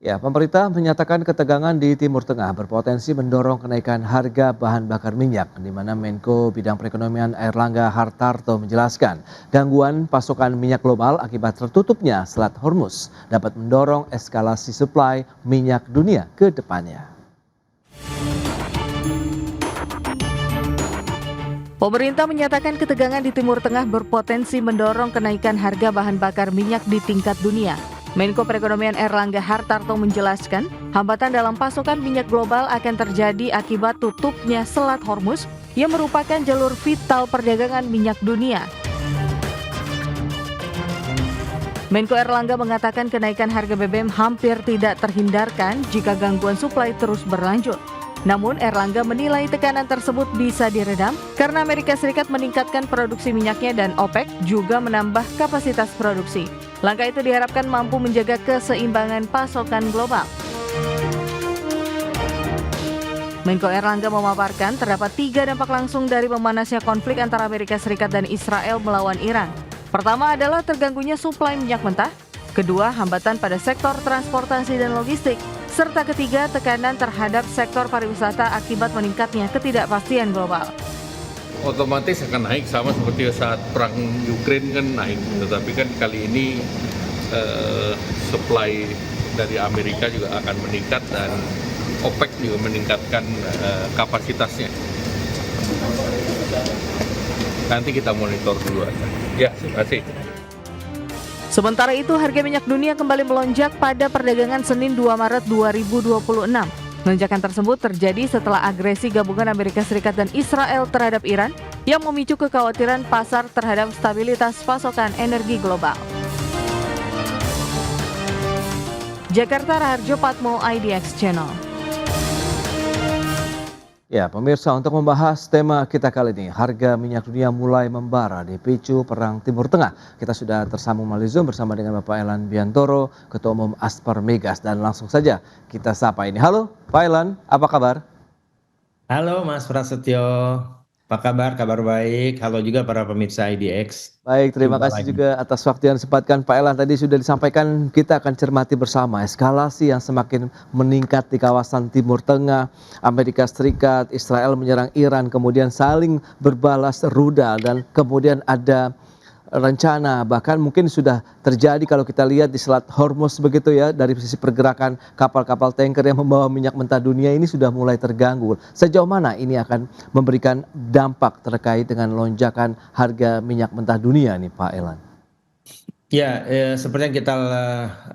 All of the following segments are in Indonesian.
Ya, pemerintah menyatakan ketegangan di Timur Tengah berpotensi mendorong kenaikan harga bahan bakar minyak, di mana Menko Bidang Perekonomian Airlangga Hartarto menjelaskan gangguan pasokan minyak global akibat tertutupnya Selat Hormuz dapat mendorong eskalasi suplai minyak dunia ke depannya. Pemerintah menyatakan ketegangan di Timur Tengah berpotensi mendorong kenaikan harga bahan bakar minyak di tingkat dunia. Menko Perekonomian Airlangga Hartarto menjelaskan, hambatan dalam pasokan minyak global akan terjadi akibat tutupnya Selat Hormuz yang merupakan jalur vital perdagangan minyak dunia. Menko Airlangga mengatakan kenaikan harga BBM hampir tidak terhindarkan jika gangguan suplai terus berlanjut. Namun Airlangga menilai tekanan tersebut bisa diredam karena Amerika Serikat meningkatkan produksi minyaknya dan OPEC juga menambah kapasitas produksi. Langkah itu diharapkan mampu menjaga keseimbangan pasokan global. Menko Airlangga memaparkan terdapat 3 dampak langsung dari memanasnya konflik antara Amerika Serikat dan Israel melawan Iran. Pertama adalah terganggunya suplai minyak mentah, kedua hambatan pada sektor transportasi dan logistik, serta ketiga tekanan terhadap sektor pariwisata akibat meningkatnya ketidakpastian global. Otomatis akan naik sama seperti saat perang Ukraine kan naik, tetapi kan kali ini supply dari Amerika juga akan meningkat dan OPEC juga meningkatkan kapasitasnya. Nanti kita monitor dulu aja. Ya, terima kasih. Sementara itu, harga minyak dunia kembali melonjak pada perdagangan Senin 2 Maret 2026. Lonjakan tersebut terjadi setelah agresi gabungan Amerika Serikat dan Israel terhadap Iran yang memicu kekhawatiran pasar terhadap stabilitas pasokan energi global. Jakarta, Raharjo Patmo, IDX Channel. Ya, pemirsa, untuk membahas tema kita kali ini, harga minyak dunia mulai membara dipicu perang Timur Tengah. Kita sudah tersambung melalui Zoom bersama dengan Bapak Elan Biantoro, Ketua Umum Aspar Migas, dan langsung saja kita sapa ini. Halo, Pak Elan, apa kabar? Halo Mas Prasetyo, apa kabar? Kabar baik. Halo juga para pemirsa IDX. Baik, terima Jumpa kasih lagi. juga atas waktu yang disempatkan Pak Elan. Tadi sudah disampaikan kita akan cermati bersama eskalasi yang semakin meningkat di kawasan Timur Tengah. Amerika Serikat, Israel menyerang Iran, kemudian saling berbalas rudal dan kemudian ada rencana bahkan mungkin sudah terjadi kalau kita lihat di Selat Hormuz begitu ya, dari sisi pergerakan kapal-kapal tanker yang membawa minyak mentah dunia ini sudah mulai terganggu. Sejauh mana ini akan memberikan dampak terkait dengan lonjakan harga minyak mentah dunia nih Pak Elan? Ya, seperti yang kita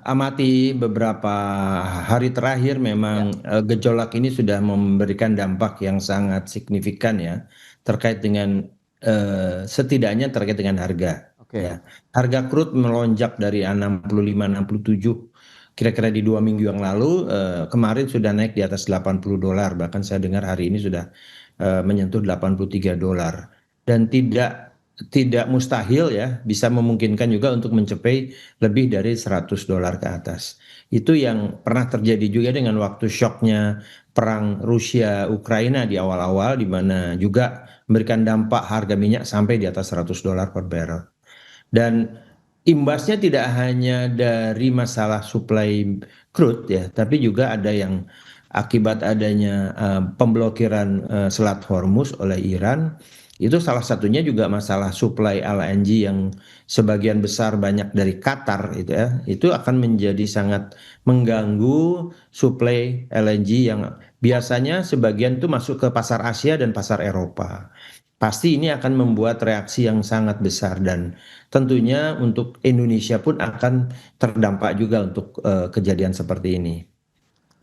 amati beberapa hari terakhir memang gejolak ini sudah memberikan dampak yang sangat signifikan ya terkait dengan setidaknya terkait dengan harga. Oke. Ya, harga crude melonjak dari 65-67 kira-kira di 2 minggu yang lalu, kemarin sudah naik di atas $80, bahkan saya dengar hari ini sudah menyentuh $83 dan tidak mustahil ya bisa memungkinkan juga untuk mencapai lebih dari $100 ke atas. Itu yang pernah terjadi juga dengan waktu shocknya perang Rusia Ukraina di awal-awal, di mana juga memberikan dampak harga minyak sampai di atas $100 per barrel. Dan imbasnya tidak hanya dari masalah supply crude ya, tapi juga ada yang akibat adanya pemblokiran Selat Hormuz oleh Iran. Itu salah satunya juga masalah supply LNG yang sebagian besar banyak dari Qatar itu ya. Itu akan menjadi sangat mengganggu supply LNG yang biasanya sebagian itu masuk ke pasar Asia dan pasar Eropa. Pasti ini akan membuat reaksi yang sangat besar dan tentunya untuk Indonesia pun akan terdampak juga untuk kejadian seperti ini.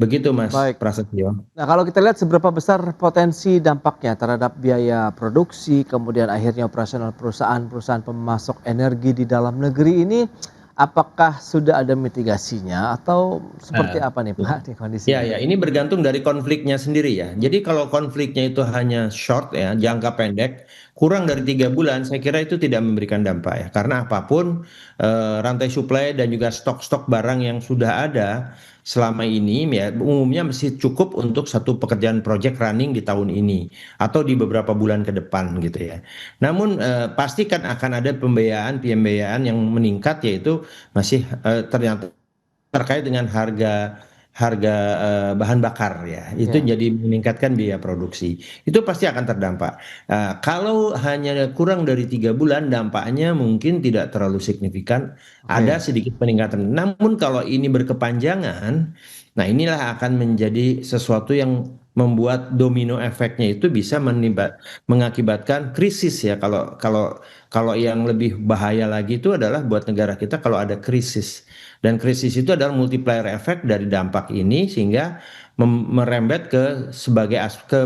Begitu Mas Baik. Prasetyo. Nah, kalau kita lihat seberapa besar potensi dampaknya terhadap biaya produksi, kemudian akhirnya operasional perusahaan-perusahaan pemasok energi di dalam negeri ini, apakah sudah ada mitigasinya atau seperti Nah, apa nih Pak di ya, kondisinya? ya, ini bergantung dari konfliknya sendiri ya. Jadi kalau konfliknya itu hanya short ya, jangka pendek, kurang dari 3 bulan, saya kira itu tidak memberikan dampak ya. Karena apapun rantai supply dan juga stok-stok barang yang sudah ada selama ini ya, umumnya masih cukup untuk satu pekerjaan project running di tahun ini atau di beberapa bulan ke depan gitu ya. Namun pasti kan akan ada pembiayaan yang meningkat, yaitu masih ternyata terkait dengan harga harga bahan bakar ya, itu jadi meningkatkan biaya produksi. Itu pasti akan terdampak. Kalau hanya kurang dari 3 bulan, dampaknya mungkin tidak terlalu signifikan, ada sedikit peningkatan. Namun kalau ini berkepanjangan, nah inilah akan menjadi sesuatu yang membuat domino efeknya itu bisa mengakibatkan krisis ya. Kalau yang lebih bahaya lagi itu adalah buat negara kita kalau ada krisis. Dan krisis itu adalah multiplier effect dari dampak ini sehingga merembet ke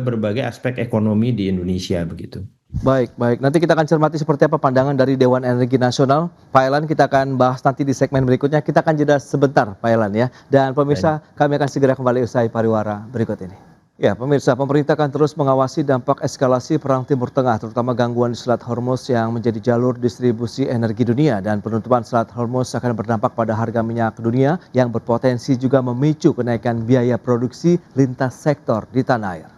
berbagai aspek ekonomi di Indonesia begitu. Baik, baik. Nanti kita akan cermati seperti apa pandangan dari Dewan Energi Nasional. Pak Elan, kita akan bahas nanti di segmen berikutnya. Kita akan jeda sebentar, Pak Elan ya. Dan pemirsa, kami akan segera kembali usai pariwara berikut ini. Ya, pemirsa, pemerintah akan terus mengawasi dampak eskalasi perang Timur Tengah, terutama gangguan di Selat Hormuz yang menjadi jalur distribusi energi dunia, dan penutupan Selat Hormuz akan berdampak pada harga minyak dunia yang berpotensi juga memicu kenaikan biaya produksi lintas sektor di tanah air.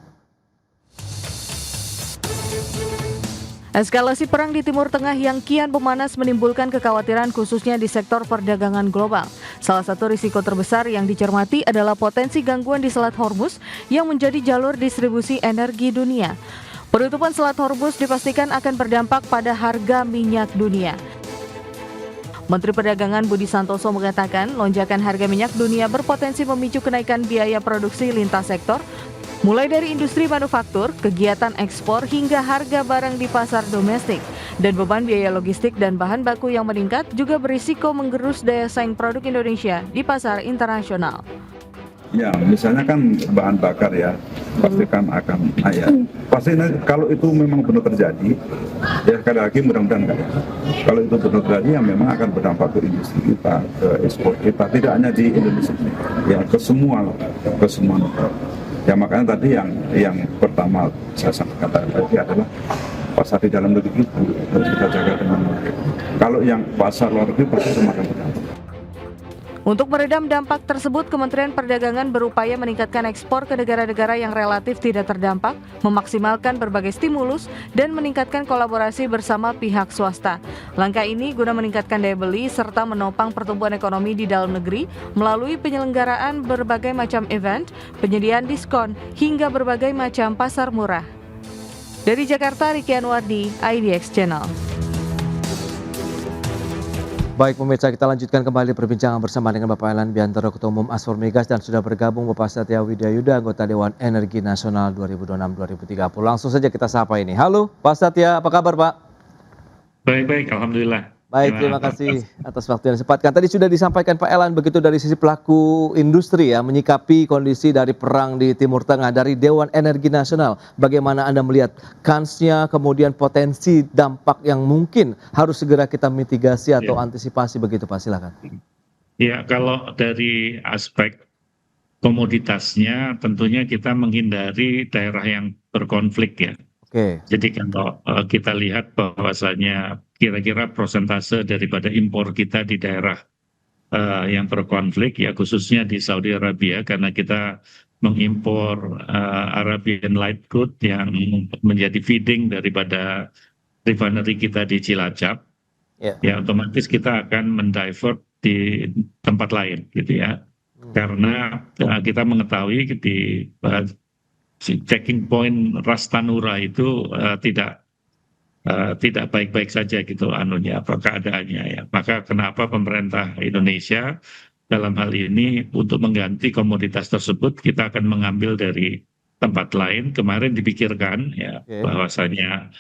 Eskalasi perang di Timur Tengah yang kian memanas menimbulkan kekhawatiran khususnya di sektor perdagangan global. Salah satu risiko terbesar yang dicermati adalah potensi gangguan di Selat Hormuz yang menjadi jalur distribusi energi dunia. Penutupan Selat Hormuz dipastikan akan berdampak pada harga minyak dunia. Menteri Perdagangan Budi Santoso mengatakan lonjakan harga minyak dunia berpotensi memicu kenaikan biaya produksi lintas sektor, mulai dari industri manufaktur, kegiatan ekspor, hingga harga barang di pasar domestik. Dan beban biaya logistik dan bahan baku yang meningkat juga berisiko menggerus daya saing produk Indonesia di pasar internasional. Ya, misalnya kan bahan bakar ya, pasti kan akan naik. Pasti kalau itu memang benar terjadi, ya sekali lagi mudah-mudahan enggak ya. Kalau itu benar terjadi, ya memang akan berdampak ke industri kita, ke ekspor kita, tidak hanya di Indonesia, ya ke semua negara. Ya makanya tadi yang pertama saya sampaikan tadi adalah pasar di dalam negeri itu harus kita jaga dengan baik. Kalau yang pasar luar negeri pasti semakin berdampak. Untuk meredam dampak tersebut, Kementerian Perdagangan berupaya meningkatkan ekspor ke negara-negara yang relatif tidak terdampak, memaksimalkan berbagai stimulus, dan meningkatkan kolaborasi bersama pihak swasta. Langkah ini guna meningkatkan daya beli serta menopang pertumbuhan ekonomi di dalam negeri melalui penyelenggaraan berbagai macam event, penyediaan diskon, hingga berbagai macam pasar murah. Dari Jakarta, Riki Anwardi, IDX Channel. Baik pemirsa, kita lanjutkan kembali perbincangan bersama dengan Bapak Elan Biantoro, Ketua Umum Asfor Migas, dan sudah bergabung Bapak Satya Widyayuda, anggota Dewan Energi Nasional 2026-2030. Langsung saja kita sapa ini. Halo Pak Satya, apa kabar Pak? Baik, Alhamdulillah. Baik, terima kasih atas waktu yang disempatkan. Tadi sudah disampaikan Pak Elan begitu dari sisi pelaku industri ya, menyikapi kondisi dari perang di Timur Tengah. Dari Dewan Energi Nasional, bagaimana Anda melihat kansnya, kemudian potensi dampak yang mungkin harus segera kita mitigasi atau antisipasi begitu Pak, silakan. Ya, kalau dari aspek komoditasnya tentunya kita menghindari daerah yang berkonflik ya. Jadi kalau kita lihat bahwasanya kira-kira persentase daripada impor kita di daerah yang berkonflik ya, khususnya di Saudi Arabia, karena kita mengimpor Arabian Light Crude yang menjadi feeding daripada refinery kita di Cilacap, ya otomatis kita akan mendivert di tempat lain gitu ya, karena kita mengetahui di checking point Ras Tanura itu tidak baik-baik saja gitu keadaannya ya. Maka kenapa pemerintah Indonesia dalam hal ini untuk mengganti komoditas tersebut kita akan mengambil dari tempat lain. Kemarin dipikirkan ya bahwasanya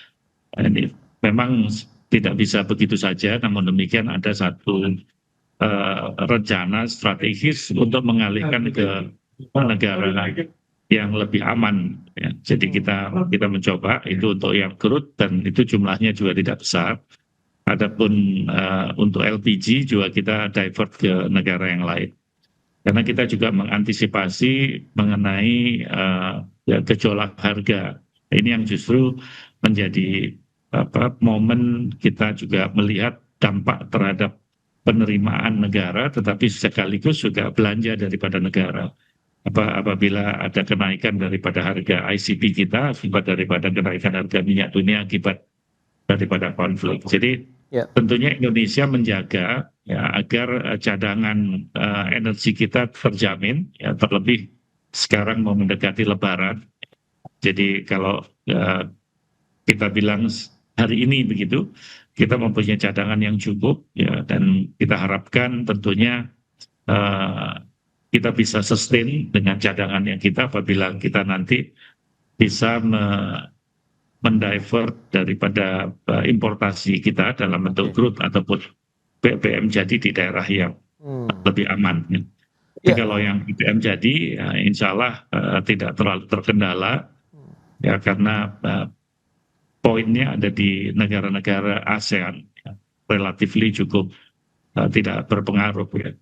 ini memang tidak bisa begitu saja, namun demikian ada satu rencana strategis untuk mengalihkan ke negara yang lebih aman ya. Jadi kita mencoba itu untuk yang crude, dan itu jumlahnya juga tidak besar. Adapun untuk LPG juga kita divert ke negara yang lain, karena kita juga mengantisipasi mengenai gejolak harga. Ini yang justru menjadi momen kita juga melihat dampak terhadap penerimaan negara, tetapi sekaligus juga belanja daripada negara. Apabila ada kenaikan daripada harga ICP kita akibat daripada kenaikan harga minyak dunia akibat daripada konflik. Jadi tentunya Indonesia menjaga ya agar cadangan energi kita terjamin, ya terlebih sekarang mau mendekati Lebaran. Jadi kalau kita bilang hari ini begitu, kita mempunyai cadangan yang cukup, ya, dan kita harapkan tentunya kita bisa sustain dengan cadangan yang kita apabila kita nanti bisa mendivert daripada importasi kita dalam bentuk crude ataupun BBM jadi di daerah yang lebih aman. Jadi kalau yang BBM jadi, ya, insya Allah tidak terlalu terkendala, ya karena poinnya ada di negara-negara ASEAN, ya, relatively cukup tidak berpengaruh, ya.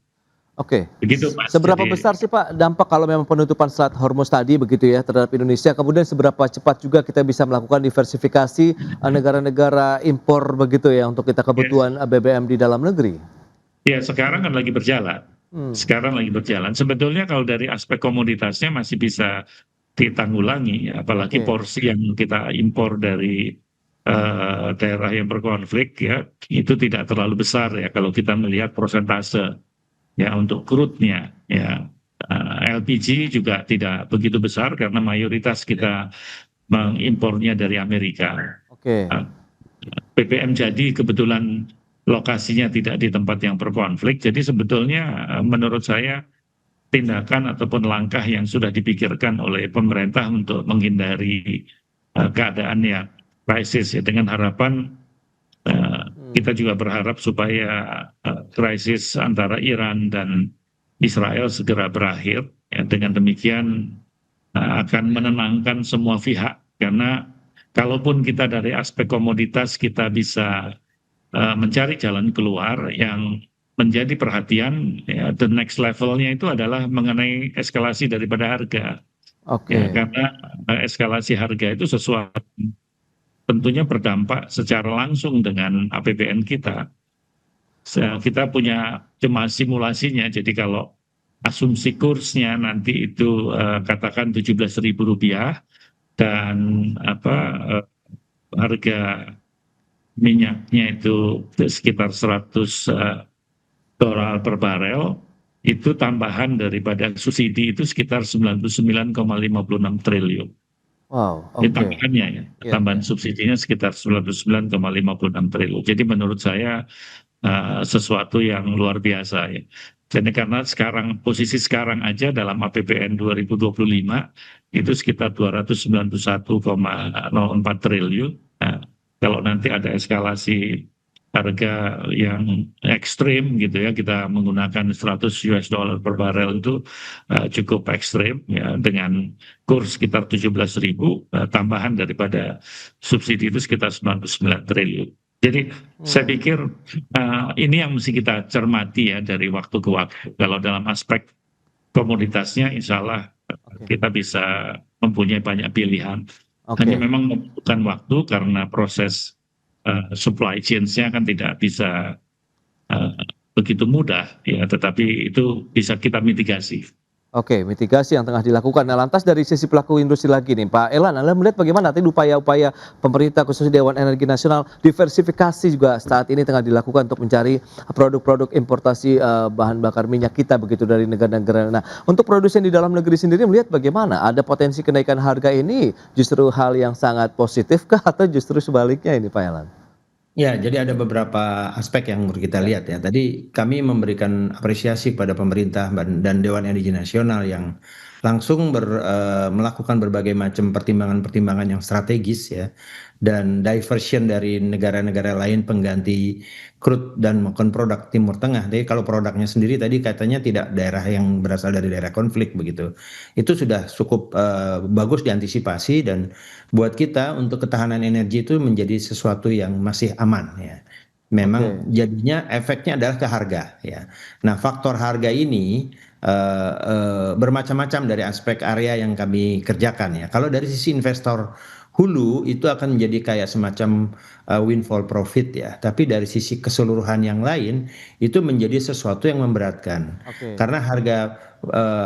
Oke. Begitu, Mas. Seberapa besar sih Pak dampak kalau memang penutupan Selat Hormuz tadi begitu ya terhadap Indonesia? Kemudian seberapa cepat juga kita bisa melakukan diversifikasi negara-negara impor begitu ya untuk kita kebutuhan BBM di dalam negeri? Ya, sekarang kan lagi berjalan. Sekarang lagi berjalan. Sebetulnya kalau dari aspek komoditasnya masih bisa ditanggulangi, apalagi porsi yang kita impor dari daerah yang berkonflik, ya itu tidak terlalu besar ya kalau kita melihat persentase. Ya untuk crude-nya, ya LPG juga tidak begitu besar karena mayoritas kita mengimpornya dari Amerika. BBM jadi kebetulan lokasinya tidak di tempat yang berkonflik, jadi sebetulnya menurut saya tindakan ataupun langkah yang sudah dipikirkan oleh pemerintah untuk menghindari keadaan yang krisis, ya, dengan harapan kita juga berharap supaya krisis antara Iran dan Israel segera berakhir, ya, dengan demikian akan menenangkan semua pihak, karena kalaupun kita dari aspek komoditas kita bisa mencari jalan keluar, yang menjadi perhatian, ya, the next levelnya itu adalah mengenai eskalasi daripada harga. Ya, karena eskalasi harga itu sesuatu tentunya berdampak secara langsung dengan APBN kita. Kita punya cuma simulasinya, jadi kalau asumsi kursnya nanti itu katakan Rp17.000 dan harga minyaknya itu sekitar $100 per barel, itu tambahan daripada subsidi itu sekitar 99,56 triliun. Wow, Ini tambahannya ya, tambahan subsidinya sekitar 99,56 triliun. Jadi menurut saya sesuatu yang luar biasa ya. Jadi karena sekarang posisi sekarang aja dalam APBN 2025 itu sekitar 291,04 triliun. Nah, kalau nanti ada eskalasi harga yang ekstrim gitu ya, kita menggunakan $100 per barel itu cukup ekstrim ya, dengan kurs sekitar 17.000, tambahan daripada subsidi itu sekitar 99 triliun. Jadi saya pikir ini yang mesti kita cermati ya dari waktu ke waktu. Kalau dalam aspek komoditasnya insya Allah kita bisa mempunyai banyak pilihan. Hanya memang membutuhkan waktu karena proses supply chain-nya kan tidak bisa begitu mudah ya, tetapi itu bisa kita mitigasi. Mitigasi yang tengah dilakukan. Nah, lantas dari sisi pelaku industri lagi nih, Pak Elan, Anda melihat bagaimana tadi upaya-upaya pemerintah khususnya Dewan Energi Nasional diversifikasi juga saat ini tengah dilakukan untuk mencari produk-produk importasi bahan bakar minyak kita begitu dari negara-negara. Nah, untuk produsen di dalam negeri sendiri melihat bagaimana? Ada potensi kenaikan harga ini justru hal yang sangat positif kah atau justru sebaliknya ini, Pak Elan? Ya, jadi ada beberapa aspek yang harus kita lihat ya. Tadi kami memberikan apresiasi pada pemerintah dan Dewan Energi Nasional yang langsung melakukan berbagai macam pertimbangan-pertimbangan yang strategis ya, dan diversion dari negara-negara lain pengganti crude dan maupun produk Timur Tengah. Jadi kalau produknya sendiri tadi katanya tidak daerah yang berasal dari daerah konflik begitu. Itu sudah cukup bagus diantisipasi, dan buat kita untuk ketahanan energi itu menjadi sesuatu yang masih aman ya. Memang jadinya efeknya adalah ke harga ya. Nah, faktor harga ini bermacam-macam dari aspek area yang kami kerjakan ya. Kalau dari sisi investor hulu itu akan menjadi kayak semacam windfall profit ya. Tapi dari sisi keseluruhan yang lain itu menjadi sesuatu yang memberatkan. Karena harga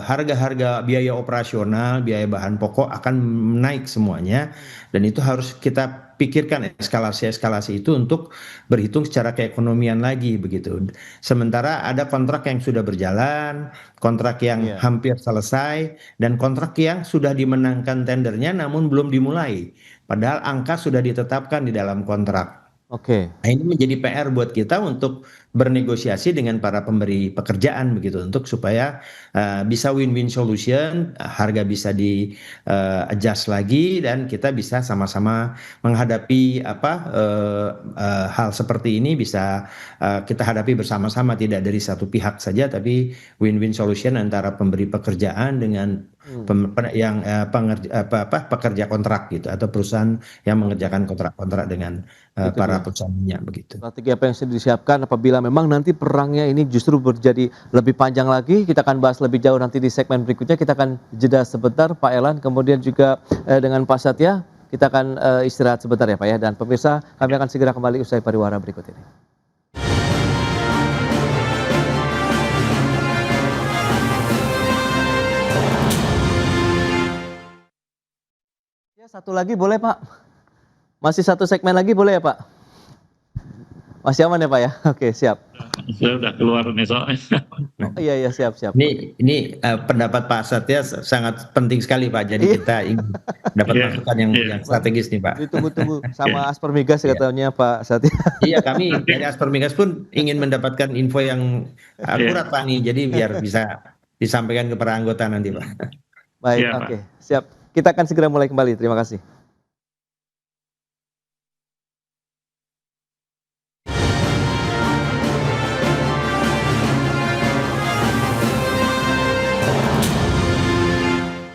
harga-harga biaya operasional, biaya bahan pokok akan naik semuanya, dan itu harus kita pikirkan eskalasi-eskalasi itu untuk berhitung secara keekonomian lagi begitu. Sementara ada kontrak yang sudah berjalan, kontrak yang hampir selesai, dan kontrak yang sudah dimenangkan tendernya namun belum dimulai. Padahal angka sudah ditetapkan di dalam kontrak. Oke. Nah, ini menjadi PR buat kita untuk bernegosiasi dengan para pemberi pekerjaan begitu, untuk supaya bisa win-win solution, harga bisa di adjust lagi, dan kita bisa sama-sama menghadapi hal seperti ini, bisa kita hadapi bersama-sama, tidak dari satu pihak saja, tapi win-win solution antara pemberi pekerjaan dengan pekerja kontrak gitu, atau perusahaan yang mengerjakan kontrak-kontrak dengan para perusahaan minyak begitu. Strategi apa yang sudah disiapkan apabila memang nanti perangnya ini justru menjadi lebih panjang lagi, kita akan bahas lebih jauh nanti di segmen berikutnya. Kita akan jeda sebentar Pak Elan, kemudian juga dengan Pak Satya, kita akan istirahat sebentar ya Pak ya. Dan pemirsa, kami akan segera kembali usai pariwara berikut ini. Ya, satu lagi boleh Pak? Masih satu segmen lagi boleh ya Pak? Masih aman ya Pak ya? Oke, siap. Saya udah keluar nih soalnya. Oh, iya siap. Ini pendapat Pak Satya sangat penting sekali Pak. Jadi kita ingin dapat masukan yang strategis nih Pak. Ditunggu-tunggu sama Aspermigas katanya Pak Satya. Iya, kami dari Aspermigas pun ingin mendapatkan info yang akurat Pak nih. Jadi biar bisa disampaikan kepada anggota nanti Pak. Baik, oke, siap. Kita akan segera mulai kembali. Terima kasih.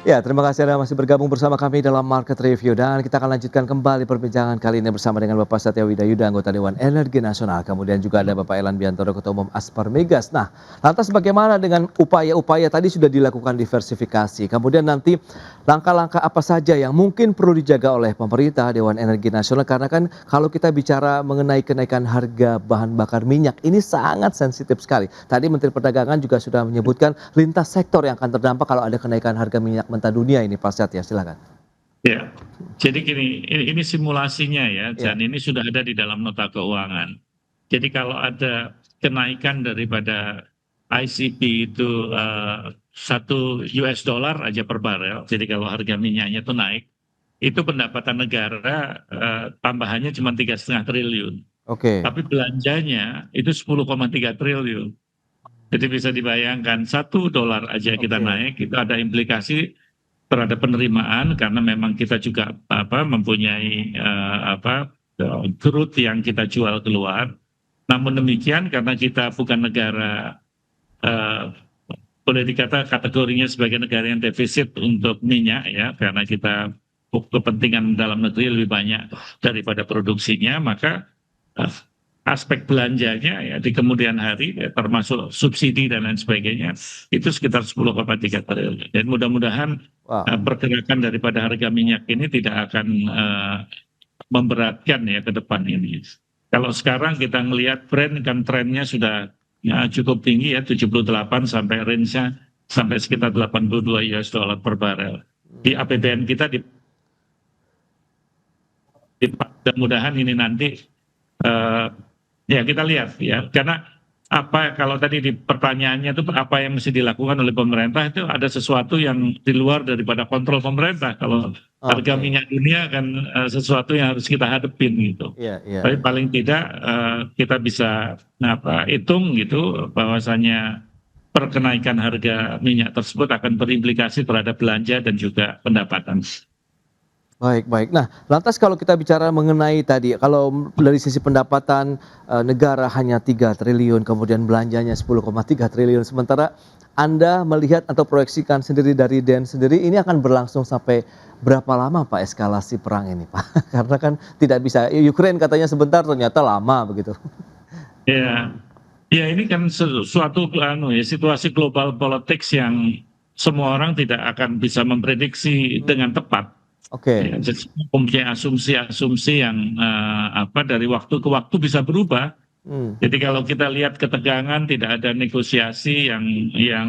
Ya, terima kasih Anda masih bergabung bersama kami dalam Market Review, dan kita akan lanjutkan kembali perbincangan kali ini bersama dengan Bapak Satya Widayuda, anggota Dewan Energi Nasional. Kemudian juga ada Bapak Elan Biantoro, Ketua Umum Aspermigas. Nah, lantas bagaimana dengan upaya-upaya tadi sudah dilakukan diversifikasi? Kemudian nanti langkah-langkah apa saja yang mungkin perlu dijaga oleh pemerintah, Dewan Energi Nasional? Karena kan kalau kita bicara mengenai kenaikan harga bahan bakar minyak, ini sangat sensitif sekali. Tadi Menteri Perdagangan juga sudah menyebutkan lintas sektor yang akan terdampak kalau ada kenaikan harga minyak mentah dunia ini, Pak Satya, silakan. Ya, jadi gini, ini simulasinya ya, dan ini sudah ada di dalam nota keuangan. Jadi kalau ada kenaikan daripada ICP itu $1 aja per barel, jadi kalau harga minyaknya itu naik, itu pendapatan negara tambahannya cuma 3,5 triliun. Oke. Tapi belanjanya itu 10,3 triliun. Jadi bisa dibayangkan $1 aja kita naik, itu ada implikasi terhadap penerimaan, karena memang kita juga mempunyai crude yang kita jual keluar. Namun demikian, karena kita bukan negara boleh dikata kategorinya sebagai negara yang defisit untuk minyak ya, karena kita kepentingan dalam negeri lebih banyak daripada produksinya, maka aspek belanjanya ya di kemudian hari ya, termasuk subsidi dan lain sebagainya itu sekitar 10,3 triliun. Dan mudah-mudahan pergerakan daripada harga minyak ini tidak akan memberatkan ya ke depan ini. Kalau sekarang kita melihat Brent kan trennya sudah cukup tinggi ya, 78 sampai range-nya sampai sekitar $82 per barel. Di APBN kita mudah-mudahan ini nanti ya kita lihat ya, karena kalau tadi di pertanyaannya itu apa yang mesti dilakukan oleh pemerintah, itu ada sesuatu yang di luar daripada kontrol pemerintah. Kalau harga minyak dunia kan sesuatu yang harus kita hadepin gitu. Tapi paling tidak kita bisa hitung gitu bahwasanya perkenaikan harga minyak tersebut akan berimplikasi terhadap belanja dan juga pendapatan. Baik. Nah, lantas kalau kita bicara mengenai tadi, kalau dari sisi pendapatan negara hanya 3 triliun, kemudian belanjanya 10,3 triliun, sementara Anda melihat atau proyeksikan sendiri dari DEN sendiri, ini akan berlangsung sampai berapa lama Pak eskalasi perang ini Pak? Karena kan tidak bisa, Ukraine katanya sebentar, ternyata lama begitu. Ya ini kan suatu situasi global politics yang semua orang tidak akan bisa memprediksi dengan tepat. Oke. Jadi mempunyai asumsi-asumsi yang dari waktu ke waktu bisa berubah. Jadi kalau kita lihat ketegangan, tidak ada negosiasi yang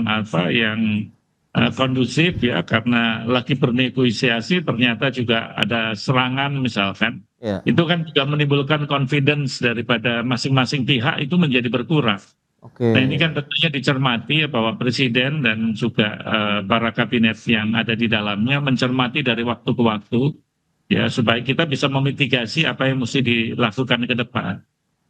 kondusif ya, karena lagi bernegosiasi ternyata juga ada serangan misalkan. Itu kan juga menimbulkan confidence daripada masing-masing pihak itu menjadi berkurang. Nah ini kan tentunya dicermati ya, bahwa presiden dan juga para kabinet yang ada di dalamnya mencermati dari waktu ke waktu ya, supaya kita bisa memitigasi apa yang mesti dilakukan ke depan.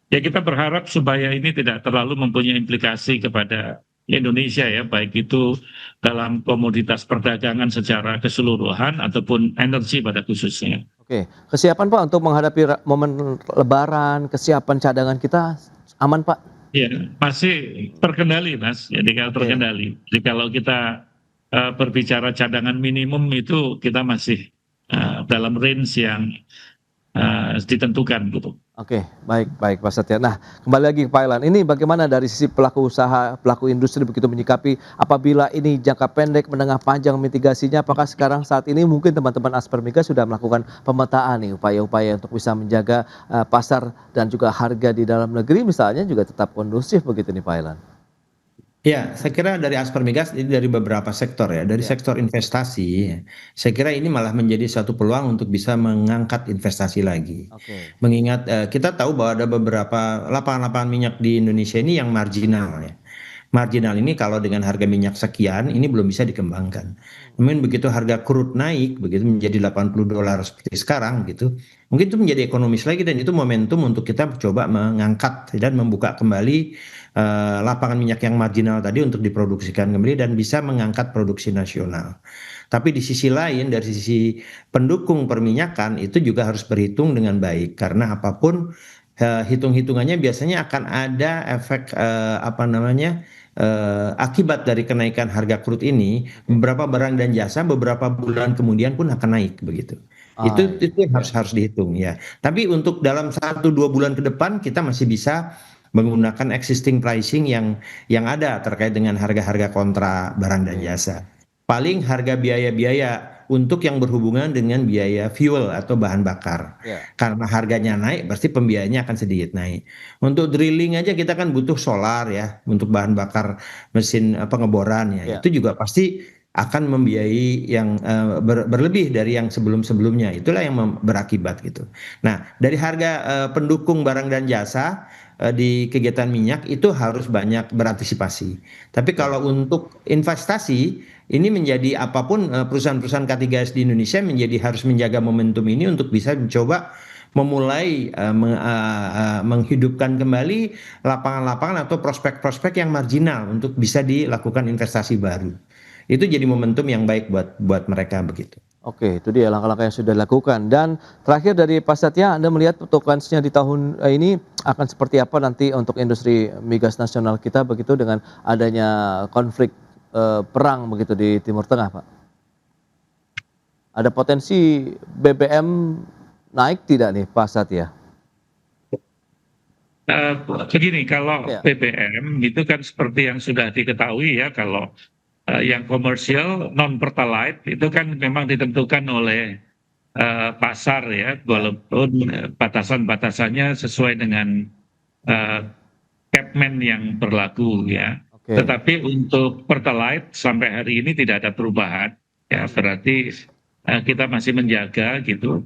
Ya kita berharap supaya ini tidak terlalu mempunyai implikasi kepada Indonesia ya, baik itu dalam komoditas perdagangan secara keseluruhan ataupun energi pada khususnya. Oke, kesiapan Pak untuk menghadapi momen Lebaran, kesiapan cadangan kita aman Pak? Ya, masih terkendali Mas, jadi kalau terkendali. Jadi kalau kita berbicara cadangan minimum itu kita masih dalam range yang ditentukan gitu. Oke, baik Pak Satya. Nah, kembali lagi ke Pak Elan. Ini bagaimana dari sisi pelaku usaha, pelaku industri begitu menyikapi apabila ini jangka pendek, menengah, panjang mitigasinya? Apakah sekarang saat ini mungkin teman-teman Aspermigas sudah melakukan pemetaan nih, upaya-upaya untuk bisa menjaga pasar dan juga harga di dalam negeri misalnya juga tetap kondusif begitu nih Pak Elan? Ya, saya kira dari Aspermigas ini dari beberapa sektor ya, dari sektor investasi, saya kira ini malah menjadi satu peluang untuk bisa mengangkat investasi lagi. Mengingat kita tahu bahwa ada beberapa lapangan-lapangan minyak di Indonesia ini yang marginal ya. Marginal ini kalau dengan harga minyak sekian ini belum bisa dikembangkan. Namun begitu harga crude naik begitu menjadi $80 seperti sekarang gitu, mungkin itu menjadi ekonomis lagi dan itu momentum untuk kita coba mengangkat dan membuka kembali lapangan minyak yang marginal tadi untuk diproduksikan kembali dan bisa mengangkat produksi nasional. Tapi di sisi lain dari sisi pendukung perminyakan itu juga harus berhitung dengan baik karena apapun hitung-hitungannya biasanya akan ada efek akibat dari kenaikan harga crude ini, beberapa barang dan jasa beberapa bulan kemudian pun akan naik begitu. Itu harus dihitung ya. Tapi untuk dalam 1-2 bulan ke depan kita masih bisa menggunakan existing pricing yang ada terkait dengan harga-harga kontra barang dan jasa. Paling harga biaya-biaya untuk yang berhubungan dengan biaya fuel atau bahan bakar. Karena harganya naik, pasti pembiayanya akan sedikit naik. Untuk drilling aja kita kan butuh solar ya, untuk bahan bakar mesin pengeboran ya. Itu juga pasti akan membiayai yang berlebih dari yang sebelum-sebelumnya. Itulah yang berakibat gitu. Nah, dari harga pendukung barang dan jasa di kegiatan minyak itu harus banyak berantisipasi. Tapi kalau untuk investasi ini menjadi apapun perusahaan-perusahaan K3S di Indonesia harus menjaga momentum ini untuk bisa mencoba memulai menghidupkan kembali lapangan-lapangan atau prospek-prospek yang marginal untuk bisa dilakukan investasi baru. Itu jadi momentum yang baik buat mereka begitu. Oke, itu dia langkah-langkah yang sudah dilakukan. Dan terakhir dari Pak Satya, Anda melihat untuk kansnya di tahun ini akan seperti apa nanti untuk industri migas nasional kita begitu dengan adanya konflik perang begitu di Timur Tengah, Pak? Ada potensi BBM naik tidak nih, Pak Satya? Begini, kalau BBM itu kan seperti yang sudah diketahui ya, kalau yang komersial non pertalite itu kan memang ditentukan oleh pasar ya, walaupun batasan-batasannya sesuai dengan Capman yang berlaku ya. Tetapi untuk pertalite sampai hari ini tidak ada perubahan ya, berarti kita masih menjaga gitu.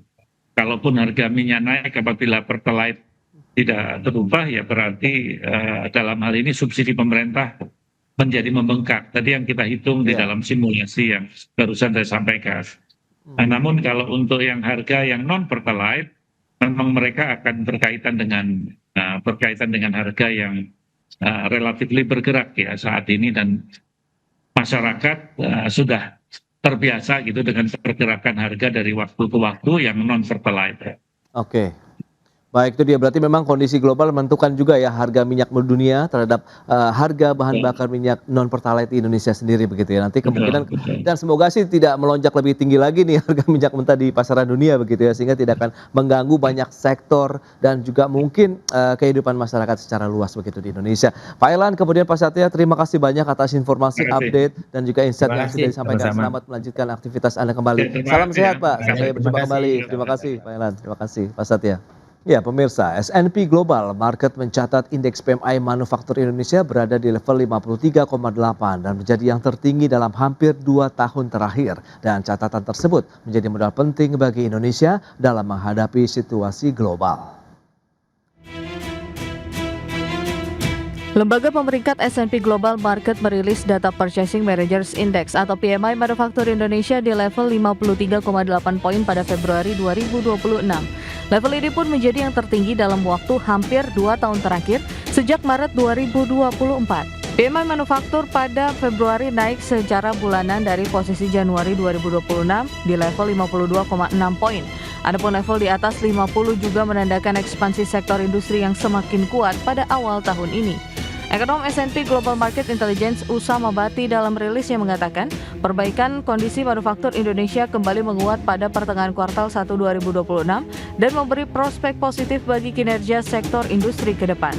Kalaupun harga minyak naik apabila pertalite tidak berubah ya berarti dalam hal ini subsidi pemerintah menjadi membengkak. Tadi yang kita hitung di dalam simulasi yang barusan saya sampaikan. Nah, namun kalau untuk yang harga yang non pertalite, memang mereka akan berkaitan dengan harga yang relatif bergerak ya saat ini dan masyarakat sudah terbiasa gitu dengan pergerakan harga dari waktu ke waktu yang non pertalite. Oke. Baik, itu dia berarti memang kondisi global menentukan juga ya harga minyak dunia terhadap harga bahan bakar minyak non pertalite di Indonesia sendiri begitu ya. Nanti kemungkinan dan semoga sih tidak melonjak lebih tinggi lagi nih harga minyak mentah di pasaran dunia begitu ya, sehingga tidak akan mengganggu banyak sektor dan juga mungkin kehidupan masyarakat secara luas begitu di Indonesia. Pak Elan kemudian Pak Satya, terima kasih banyak atas informasi, update dan juga insight yang sudah disampaikan. Selamat melanjutkan aktivitas Anda kembali. Salam sehat Pak, sampai berjumpa kembali. Terima kasih Pak Elan, terima kasih Pak Satya. Ya pemirsa, S&P Global Market mencatat indeks PMI manufaktur Indonesia berada di level 53,8 dan menjadi yang tertinggi dalam hampir 2 tahun terakhir. Dan catatan tersebut menjadi modal penting bagi Indonesia dalam menghadapi situasi global. Lembaga pemeringkat S&P Global Market merilis data Purchasing Managers Index atau PMI manufaktur Indonesia di level 53,8 poin pada Februari 2026. Level ini pun menjadi yang tertinggi dalam waktu hampir 2 tahun terakhir sejak Maret 2024. PMI manufaktur pada Februari naik secara bulanan dari posisi Januari 2026 di level 52,6 poin. Adapun level di atas 50 juga menandakan ekspansi sektor industri yang semakin kuat pada awal tahun ini. Ekonom S&P Global Market Intelligence Usama Bati dalam rilisnya mengatakan, perbaikan kondisi manufaktur Indonesia kembali menguat pada pertengahan kuartal 1 2026 dan memberi prospek positif bagi kinerja sektor industri ke depan.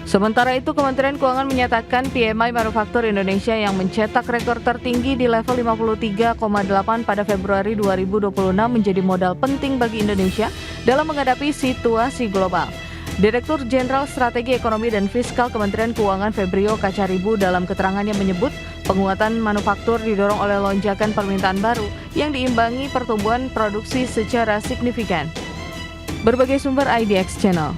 Sementara itu, Kementerian Keuangan menyatakan PMI manufaktur Indonesia yang mencetak rekor tertinggi di level 53,8 pada Februari 2026 menjadi modal penting bagi Indonesia dalam menghadapi situasi global. Direktur Jenderal Strategi Ekonomi dan Fiskal Kementerian Keuangan Febrio Kacaribu dalam keterangannya menyebut penguatan manufaktur didorong oleh lonjakan permintaan baru yang diimbangi pertumbuhan produksi secara signifikan. Berbagai sumber IDX Channel.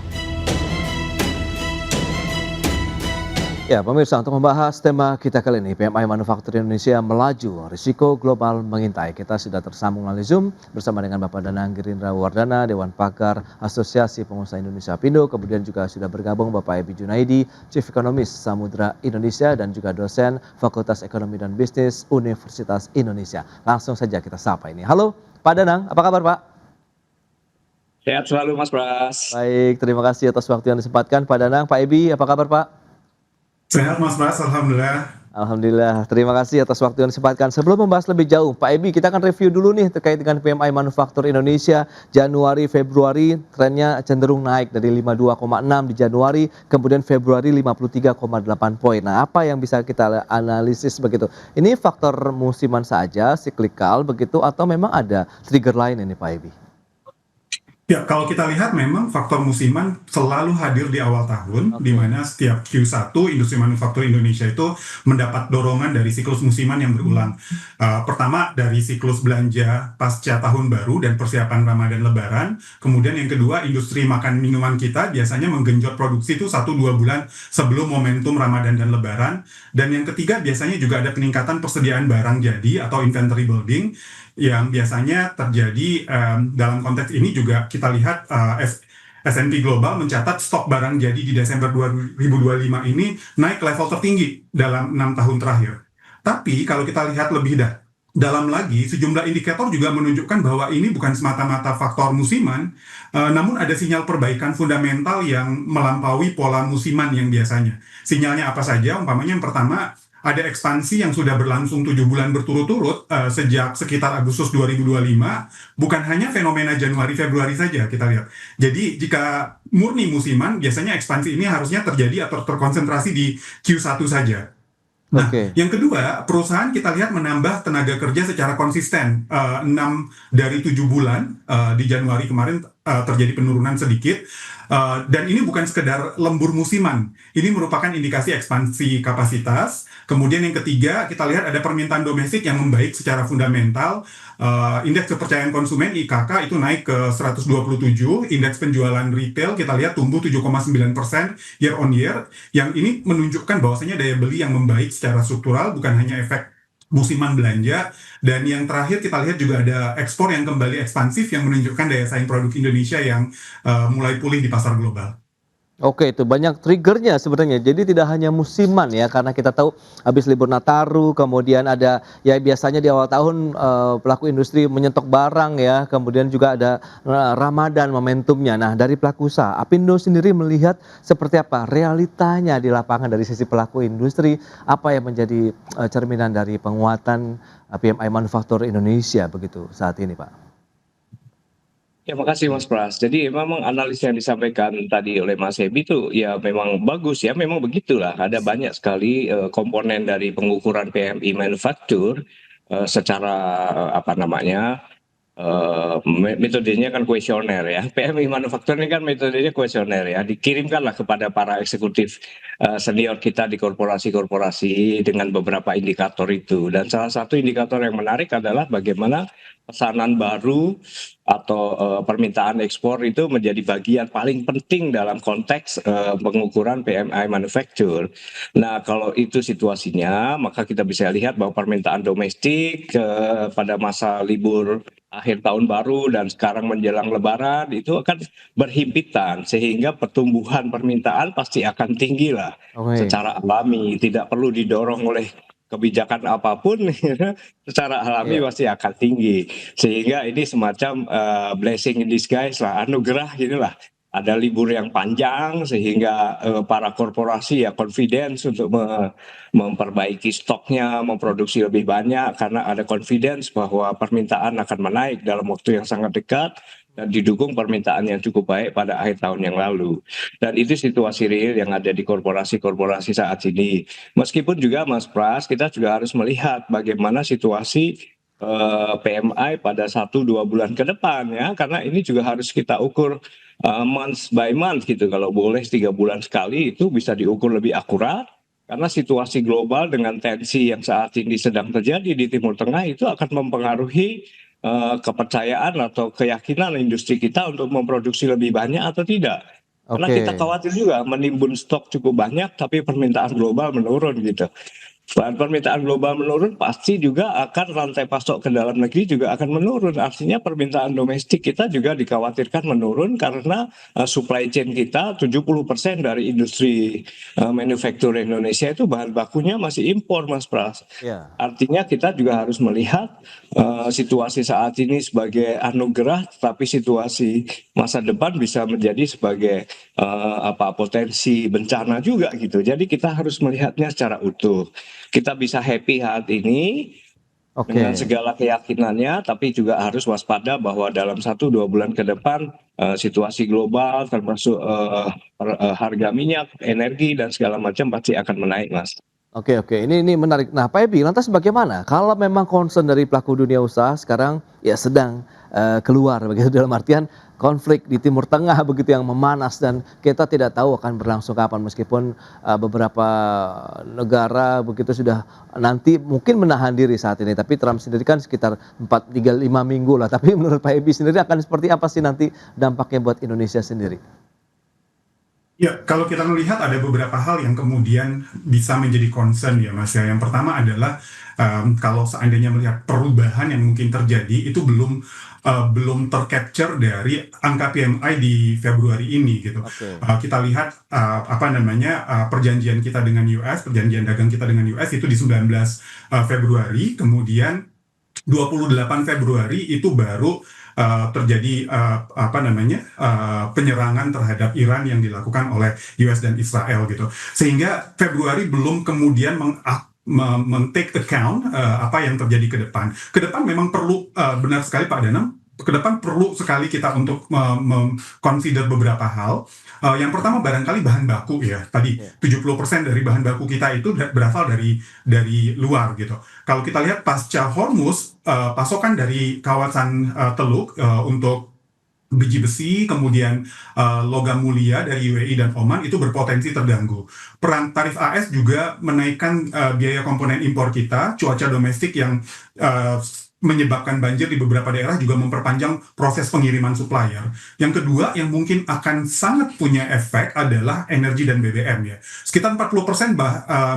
Ya pemirsa, untuk membahas tema kita kali ini, PMI Manufaktur Indonesia melaju, risiko global mengintai. Kita sudah tersambung melalui Zoom bersama dengan Bapak Danang Girindra Wardana, Dewan Pakar Asosiasi Pengusaha Indonesia Apindo. Kemudian juga sudah bergabung Bapak Ebi Junaidi, Chief Economist Samudra Indonesia dan juga dosen Fakultas Ekonomi dan Bisnis Universitas Indonesia. Langsung saja kita sapa ini. Halo Pak Danang, apa kabar Pak? Sehat selalu Mas Pras. Baik, terima kasih atas waktu yang disempatkan Pak Danang. Pak Ebi, apa kabar Pak? Sehat Mas Pras, Alhamdulillah. Alhamdulillah, terima kasih atas waktu yang disempatkan. Sebelum membahas lebih jauh, Pak Ebi, kita akan review dulu nih terkait dengan PMI Manufaktur Indonesia Januari Februari, trennya cenderung naik dari 52,6 di Januari, kemudian Februari 53,8 poin. Nah, apa yang bisa kita analisis begitu? Ini faktor musiman saja, siklikal begitu, atau memang ada trigger lain ini Pak Ebi? Ya, kalau kita lihat memang faktor musiman selalu hadir di awal tahun, di mana setiap Q1 industri manufaktur Indonesia itu mendapat dorongan dari siklus musiman yang berulang. Pertama dari siklus belanja pasca tahun baru dan persiapan Ramadan Lebaran. Kemudian yang kedua, industri makan minuman kita biasanya menggenjot produksi itu 1-2 bulan sebelum momentum Ramadan dan Lebaran. Dan yang ketiga biasanya juga ada peningkatan persediaan barang jadi atau inventory building yang biasanya terjadi. Dalam konteks ini juga kita lihat S&P Global mencatat stok barang jadi di Desember 2025 ini naik level tertinggi dalam 6 tahun terakhir. Tapi kalau kita lihat lebih dalam lagi, sejumlah indikator juga menunjukkan bahwa ini bukan semata-mata faktor musiman, namun ada sinyal perbaikan fundamental yang melampaui pola musiman yang biasanya. Sinyalnya apa saja? Umpamanya yang pertama, ada ekspansi yang sudah berlangsung 7 bulan berturut-turut sejak sekitar Agustus 2025, bukan hanya fenomena Januari-Februari saja kita lihat. Jadi jika murni musiman, biasanya ekspansi ini harusnya terjadi atau terkonsentrasi di Q1 saja. Nah, yang kedua, perusahaan kita lihat menambah tenaga kerja secara konsisten. 6 dari 7 bulan di Januari kemarin terjadi penurunan sedikit. Dan ini bukan sekedar lembur musiman. Ini merupakan indikasi ekspansi kapasitas. Kemudian yang ketiga, kita lihat ada permintaan domestik yang membaik secara fundamental. Indeks kepercayaan konsumen IKK itu naik ke 127. Indeks penjualan retail kita lihat tumbuh 7,9% year on year. Yang ini menunjukkan bahwasanya daya beli yang membaik secara struktural, bukan hanya efek musiman belanja. Dan yang terakhir kita lihat juga ada ekspor yang kembali ekspansif yang menunjukkan daya saing produk Indonesia yang mulai pulih di pasar global. Oke, itu banyak triggernya sebenarnya. Jadi tidak hanya musiman ya, karena kita tahu habis libur Nataru, kemudian ada ya biasanya di awal tahun pelaku industri menyetok barang ya, kemudian juga ada Ramadan momentumnya. Nah, dari pelaku usaha, Apindo sendiri melihat seperti apa realitanya di lapangan dari sisi pelaku industri, apa yang menjadi cerminan dari penguatan PMI Manufaktur Indonesia begitu saat ini, Pak? Terima kasih Mas Pras. Jadi memang analisa yang disampaikan tadi oleh Mas Ebi itu ya memang bagus ya, memang begitulah. Ada banyak sekali komponen dari pengukuran PMI manufaktur secara metodenya kan kuesioner ya. PMI manufacturing kan metodenya kuesioner ya. Dikirimkanlah kepada para eksekutif senior kita di korporasi-korporasi dengan beberapa indikator itu. Dan salah satu indikator yang menarik adalah bagaimana pesanan baru atau permintaan ekspor itu menjadi bagian paling penting dalam konteks pengukuran PMI manufacture. Nah, kalau itu situasinya, maka kita bisa lihat bahwa permintaan domestik pada masa libur akhir tahun baru dan sekarang menjelang lebaran itu akan berhimpitan, sehingga pertumbuhan permintaan pasti akan tinggi lah secara alami, tidak perlu didorong oleh kebijakan apapun secara alami pasti akan tinggi, sehingga ini semacam blessing in disguise lah, anugerah gitulah. Ada libur yang panjang sehingga para korporasi ya confidence untuk memperbaiki stoknya, memproduksi lebih banyak karena ada confidence bahwa permintaan akan menaik dalam waktu yang sangat dekat dan didukung permintaan yang cukup baik pada akhir tahun yang lalu. Dan itu situasi real yang ada di korporasi-korporasi saat ini. Meskipun juga Mas Pras, kita juga harus melihat bagaimana situasi PMI pada 1-2 bulan ke depan ya, karena ini juga harus kita ukur month by month gitu. Kalau boleh 3 bulan sekali itu bisa diukur lebih akurat, karena situasi global dengan tensi yang saat ini sedang terjadi di Timur Tengah itu akan mempengaruhi kepercayaan atau keyakinan industri kita untuk memproduksi lebih banyak atau tidak. Karena kita khawatir juga menimbun stok cukup banyak tapi permintaan global menurun gitu. Permintaan global menurun pasti juga akan rantai pasok ke dalam negeri juga akan menurun. Artinya permintaan domestik kita juga dikhawatirkan menurun karena supply chain kita 70% dari industri manufaktur Indonesia itu bahan bakunya masih impor, Mas Pras. Artinya kita juga harus melihat situasi saat ini sebagai anugerah, tapi situasi masa depan bisa menjadi sebagai potensi bencana juga gitu. Jadi kita harus melihatnya secara utuh. Kita bisa happy saat ini dengan segala keyakinannya, tapi juga harus waspada bahwa dalam 1-2 bulan ke depan situasi global termasuk harga minyak, energi dan segala macam pasti akan menaik, Mas. Oke, ini menarik. Nah, Pak Ebi, lantas bagaimana kalau memang concern dari pelaku dunia usaha sekarang ya sedang keluar begitu, dalam artian konflik di Timur Tengah begitu yang memanas dan kita tidak tahu akan berlangsung kapan, meskipun beberapa negara begitu sudah nanti mungkin menahan diri saat ini, tapi Trump sendiri kan sekitar 4-5 minggu lah. Tapi menurut Pak Ebi sendiri akan seperti apa sih nanti dampaknya buat Indonesia sendiri? Ya, kalau kita melihat ada beberapa hal yang kemudian bisa menjadi concern ya Mas ya. Yang pertama adalah kalau seandainya melihat perubahan yang mungkin terjadi itu belum tercapture dari angka PMI di Februari ini gitu. Kita lihat perjanjian kita dengan US, perjanjian dagang kita dengan US itu di 19 Februari, kemudian 28 Februari itu baru terjadi penyerangan terhadap Iran yang dilakukan oleh US dan Israel gitu. Sehingga Februari belum kemudian men-take account apa yang terjadi ke depan. Ke depan memang perlu benar sekali Pak Danang, ke depan perlu sekali kita untuk consider beberapa hal. Yang pertama barangkali bahan baku ya. Tadi 70% dari bahan baku kita itu berasal dari luar gitu. Kalau kita lihat pasca Hormuz, pasokan dari kawasan Teluk untuk biji besi, kemudian logam mulia dari UAE dan Oman itu berpotensi terganggu. Perang tarif AS juga menaikkan biaya komponen impor kita, cuaca domestik yang menyebabkan banjir di beberapa daerah juga memperpanjang proses pengiriman supplier. Yang kedua yang mungkin akan sangat punya efek adalah energi dan BBM ya. Sekitar 40%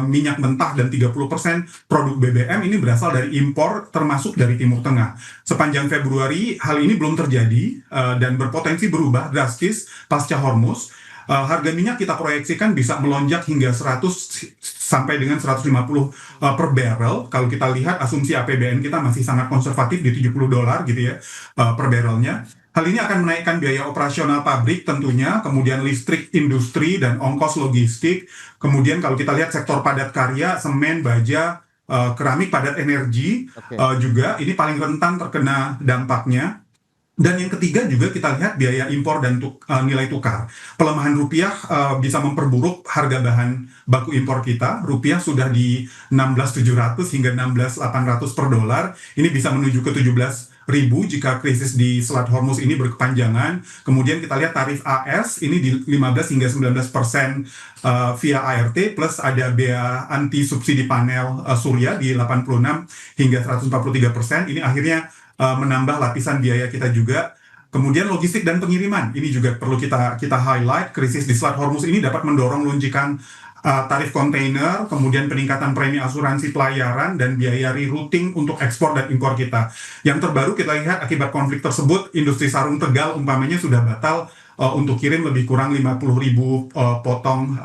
minyak mentah dan 30% produk BBM ini berasal dari impor termasuk dari Timur Tengah. Sepanjang Februari hal ini belum terjadi dan berpotensi berubah drastis pasca Hormuz. Harga minyak kita proyeksikan bisa melonjak hingga 100 sampai dengan 150 per barrel. Kalau kita lihat asumsi APBN kita masih sangat konservatif di $70 gitu ya per barrelnya. Hal ini akan menaikkan biaya operasional pabrik tentunya, kemudian listrik industri dan ongkos logistik. Kemudian kalau kita lihat sektor padat karya, semen, baja, keramik, padat energi juga ini paling rentan terkena dampaknya. Dan yang ketiga juga kita lihat biaya impor dan nilai tukar. Pelemahan rupiah bisa memperburuk harga bahan baku impor kita. Rupiah sudah di 16.700 hingga 16.800 per dolar. Ini bisa menuju ke 17 jika krisis di Selat Hormuz ini berkepanjangan. Kemudian kita lihat tarif AS ini di 15 hingga 19% via ART, plus ada bea anti subsidi panel surya di 86 hingga 143%. Ini akhirnya menambah lapisan biaya kita juga. Kemudian logistik dan pengiriman, ini juga perlu kita highlight. Krisis di Selat Hormuz ini dapat mendorong luncukan tarif kontainer, kemudian peningkatan premi asuransi pelayaran, dan biaya rerouting untuk ekspor dan impor kita. Yang terbaru kita lihat akibat konflik tersebut, industri sarung Tegal umpamanya sudah batal untuk kirim lebih kurang 50.000 potong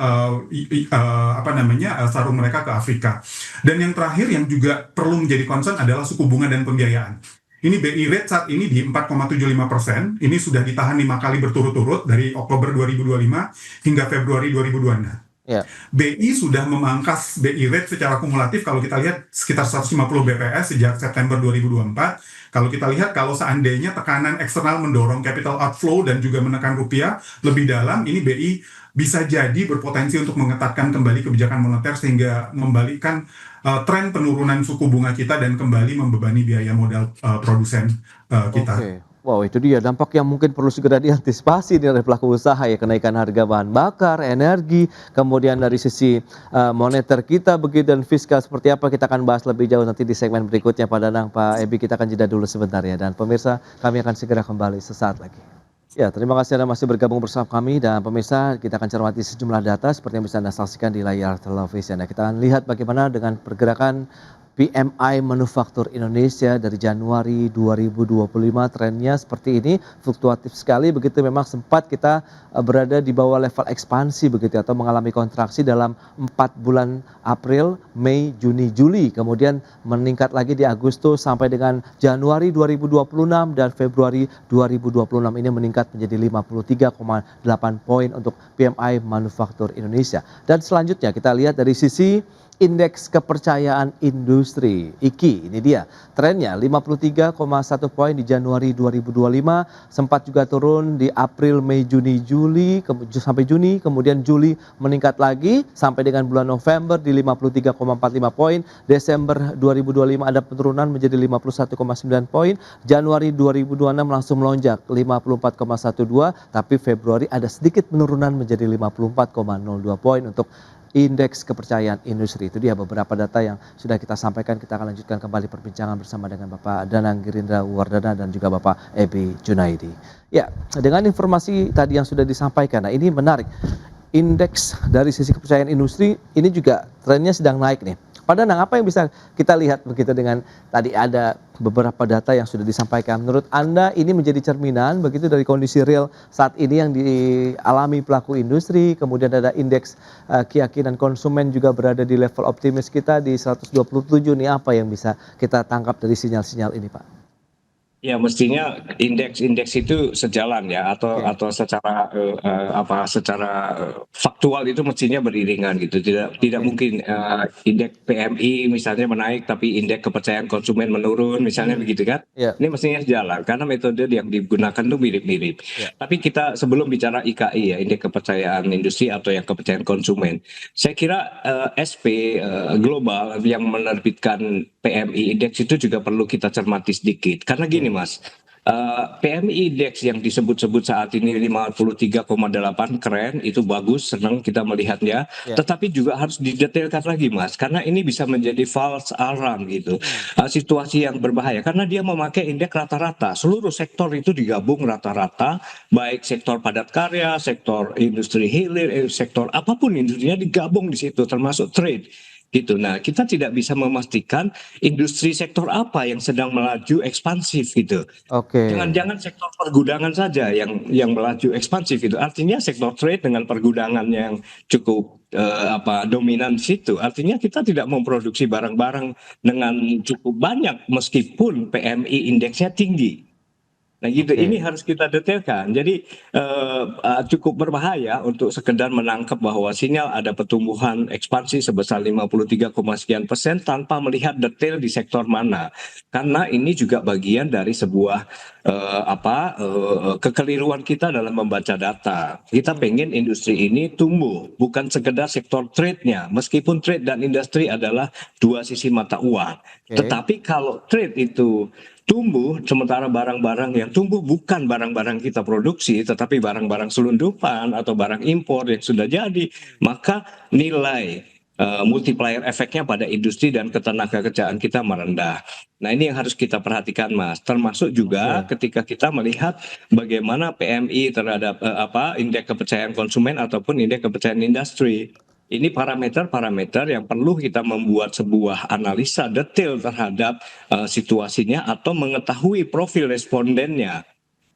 sarung mereka ke Afrika. Dan yang terakhir yang juga perlu menjadi concern adalah suku bunga dan pembiayaan. Ini BI rate saat ini di 4,75%, ini sudah ditahan 5 kali berturut-turut dari Oktober 2025 hingga Februari 2026. Yeah. BI sudah memangkas BI rate secara kumulatif kalau kita lihat sekitar 150 BPS sejak September 2024. Kalau kita lihat kalau seandainya tekanan eksternal mendorong capital outflow dan juga menekan rupiah lebih dalam, ini BI bisa jadi berpotensi untuk mengetatkan kembali kebijakan moneter sehingga membalikkan tren penurunan suku bunga kita dan kembali membebani biaya modal produsen kita. Okay. Wow, itu dia dampak yang mungkin perlu segera diantisipasi oleh pelaku usaha ya, kenaikan harga bahan bakar, energi, kemudian dari sisi moneter kita begitu, dan fiskal seperti apa kita akan bahas lebih jauh nanti di segmen berikutnya Pak Danang. Pak Ebi, kita akan jeda dulu sebentar ya, dan pemirsa kami akan segera kembali sesaat lagi. Ya, terima kasih Anda masih bergabung bersama kami, dan pemirsa kita akan cermati sejumlah data seperti yang bisa Anda saksikan di layar televisi. Nah, kita akan lihat bagaimana dengan pergerakan PMI Manufaktur Indonesia dari Januari 2025, trennya seperti ini, fluktuatif sekali begitu. Memang sempat kita berada di bawah level ekspansi begitu, atau mengalami kontraksi dalam 4 bulan April, Mei, Juni, Juli. Kemudian meningkat lagi di Agustus sampai dengan Januari 2026, dan Februari 2026 ini meningkat menjadi 53,8 poin untuk PMI Manufaktur Indonesia. Dan selanjutnya kita lihat dari sisi Indeks Kepercayaan Industri IKI, ini dia trennya 53,1 poin di Januari 2025, sempat juga turun di April, Mei, Juni, Juli sampai Juni, kemudian Juli meningkat lagi sampai dengan bulan November di 53,45 poin, Desember 2025 ada penurunan menjadi 51,9 poin, Januari 2026 langsung melonjak 54,12, tapi Februari ada sedikit penurunan menjadi 54,02 poin untuk Indeks Kepercayaan Industri. Itu dia beberapa data yang sudah kita sampaikan. Kita akan lanjutkan kembali perbincangan bersama dengan Bapak Danang Girindra Wardana dan juga Bapak Ebi Junaidi. Ya, dengan informasi tadi yang sudah disampaikan, nah ini menarik. Indeks dari sisi kepercayaan industri ini juga trennya sedang naik nih. Pak Danang, apa yang bisa kita lihat begitu dengan tadi ada beberapa data yang sudah disampaikan? Menurut Anda ini menjadi cerminan begitu dari kondisi real saat ini yang dialami pelaku industri, kemudian ada indeks keyakinan konsumen juga berada di level optimis kita di 127. Ini apa yang bisa kita tangkap dari sinyal-sinyal ini, Pak? Ya, mestinya indeks itu sejalan ya, atau secara faktual itu mestinya beriringan gitu. Tidak mungkin indeks PMI misalnya menaik tapi indeks kepercayaan konsumen menurun misalnya begitu kan. Ini mestinya sejalan karena metode yang digunakan itu mirip-mirip. Tapi kita sebelum bicara IKI ya, indeks kepercayaan industri atau yang kepercayaan konsumen, saya kira SP global yang menerbitkan PMI indeks itu juga perlu kita cermati sedikit. Karena gini Mas, PMI indeks yang disebut-sebut saat ini 53,8 keren, itu bagus, senang kita melihatnya. Tetapi juga harus didetailkan lagi Mas, karena ini bisa menjadi false alarm gitu. Situasi yang berbahaya karena dia memakai indeks rata-rata. Seluruh sektor itu digabung rata-rata, baik sektor padat karya, sektor industri hilir, sektor apapun industrinya digabung di situ, termasuk trade. Gitu. Nah, kita tidak bisa memastikan industri sektor apa yang sedang melaju ekspansif gitu. Jangan-jangan sektor pergudangan saja yang melaju ekspansif gitu. Artinya sektor trade dengan pergudangan yang cukup dominan di situ. Artinya kita tidak memproduksi barang-barang dengan cukup banyak meskipun PMI indeksnya tinggi. Nah gitu, ini harus kita detailkan. Jadi cukup berbahaya untuk sekedar menangkap bahwa sinyal ada pertumbuhan ekspansi sebesar 53, sekian persen tanpa melihat detail di sektor mana. Karena ini juga bagian dari sebuah kekeliruan kita dalam membaca data. Kita pengen industri ini tumbuh, bukan sekedar sektor trade-nya. Meskipun trade dan industri adalah dua sisi mata uang. Tetapi kalau trade itu tumbuh, sementara barang-barang yang tumbuh bukan barang-barang kita produksi, tetapi barang-barang selundupan atau barang impor yang sudah jadi, maka nilai multiplier efeknya pada industri dan ketenagakerjaan kita merendah. Nah, ini yang harus kita perhatikan, Mas. Termasuk juga ketika kita melihat bagaimana PMI terhadap indeks kepercayaan konsumen ataupun indeks kepercayaan industri. Ini parameter-parameter yang perlu kita membuat sebuah analisa detail terhadap situasinya atau mengetahui profil respondennya.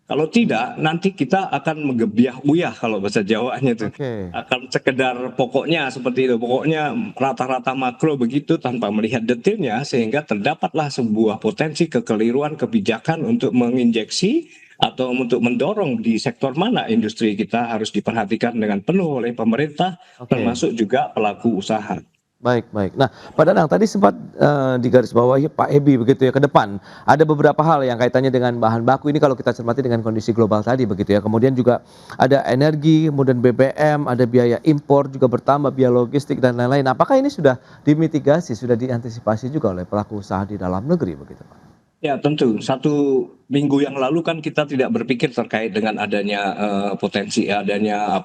Kalau tidak, nanti kita akan menggebiah uyah kalau bahasa Jawanya itu. Akan sekedar pokoknya seperti itu, pokoknya rata-rata makro begitu tanpa melihat detailnya, sehingga terdapatlah sebuah potensi kekeliruan kebijakan untuk menginjeksi atau untuk mendorong di sektor mana industri kita harus diperhatikan dengan penuh oleh pemerintah, termasuk juga pelaku usaha. Baik. Nah, Pak Danang tadi sempat digarisbawahi Pak Ebi begitu ya, ke depan ada beberapa hal yang kaitannya dengan bahan baku ini kalau kita cermati dengan kondisi global tadi begitu ya. Kemudian juga ada energi, kemudian BBM, ada biaya impor juga bertambah, biaya logistik dan lain-lain. Apakah ini sudah dimitigasi, sudah diantisipasi juga oleh pelaku usaha di dalam negeri begitu, Pak? Ya, tentu. 1 minggu yang lalu kan kita tidak berpikir terkait dengan adanya potensi adanya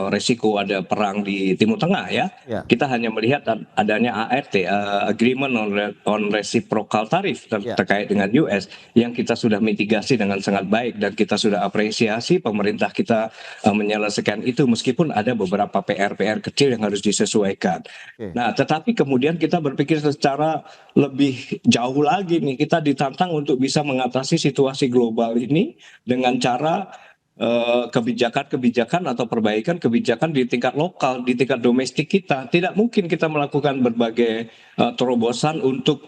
resiko ada perang di Timur Tengah ya. Kita hanya melihat adanya ART, Agreement on Reciprocal Tariff terkait dengan US yang kita sudah mitigasi dengan sangat baik, dan kita sudah apresiasi pemerintah kita menyelesaikan itu meskipun ada beberapa PR kecil yang harus disesuaikan. Nah, tetapi kemudian kita berpikir secara lebih jauh lagi nih, kita ditantang untuk bisa mengatasi situasi global ini dengan cara kebijakan-kebijakan atau perbaikan kebijakan di tingkat lokal, di tingkat domestik kita. Tidak mungkin kita melakukan berbagai terobosan untuk